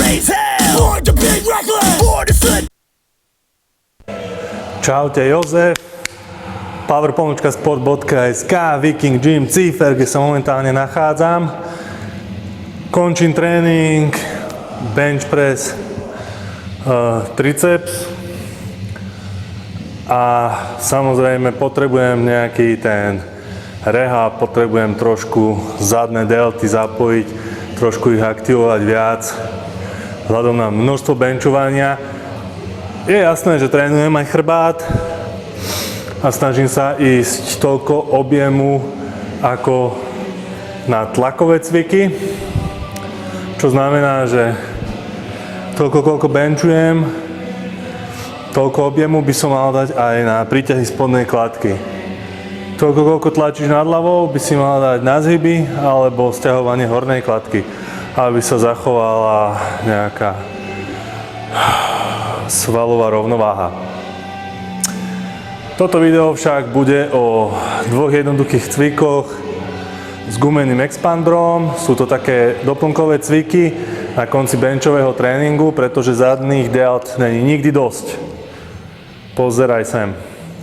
raise hell. Born to be reckless. Born to fit. Čaute, Jozef. Power.sport.sk, Viking Gym Cífer, kde sa momentálne nachádzam. Končím tréning, bench press, triceps a samozrejme potrebujem nejaký ten rehab, potrebujem trošku zadné delty zapojiť, trošku ich aktivovať viac vzhľadom na množstvo benchovania. Je jasné, že trénujem aj chrbát a snažím sa ísť toľko objemu ako na tlakové cviky, čo znamená, že toľko, koľko benchujem, toľko objemu by som mal dať aj na príťahy spodnej kladky. Toľko, koľko tlačíš nad hlavou, by si mal dať na zhyby alebo sťahovanie hornej kladky, aby sa zachovala nejaká svalová rovnováha. Toto video však bude o dvoch jednoduchých cvikoch s gumeným expandrom. Sú to také doplnkové cviky na konci benchového tréningu, pretože zadných delt není nikdy dosť. Pozeraj sem.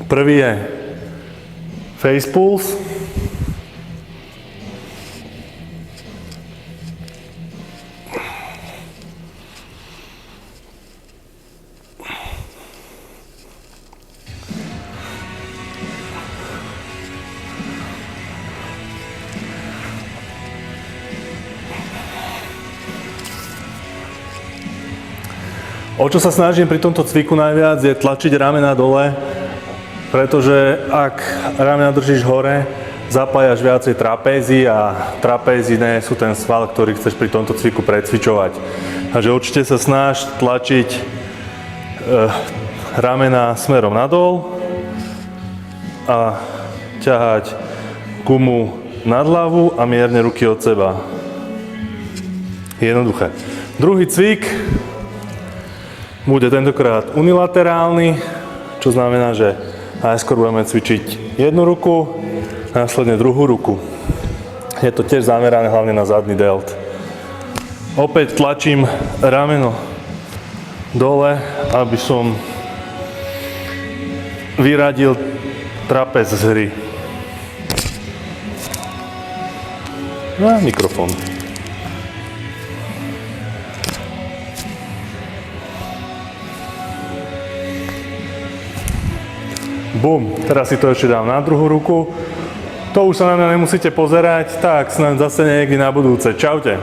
Prvý je face pulse. O čo sa snažím pri tomto cviku najviac je tlačiť ramena dole, pretože ak ramena držíš hore, zapájaš viacej trapézy a trapézy nie sú ten sval, ktorý chceš pri tomto cviku precvičovať. Takže určite sa snaž tlačiť ramena smerom nadol a ťahať gumu nad hlavu a mierne ruky od seba. Jednoduché. Druhý cvik bude tentokrát unilaterálny, čo znamená, že najskôr budeme cvičiť jednu ruku, následne druhú ruku. Je to tiež zamerané hlavne na zadný delt. Opäť tlačím rameno dole, aby som vyradil trapez z hry. A mikrofón. Bum, teraz si to ešte dám na druhú ruku. To už sa na mňa nemusíte pozerať, tak snáď zase niekdy na budúce. Čaute.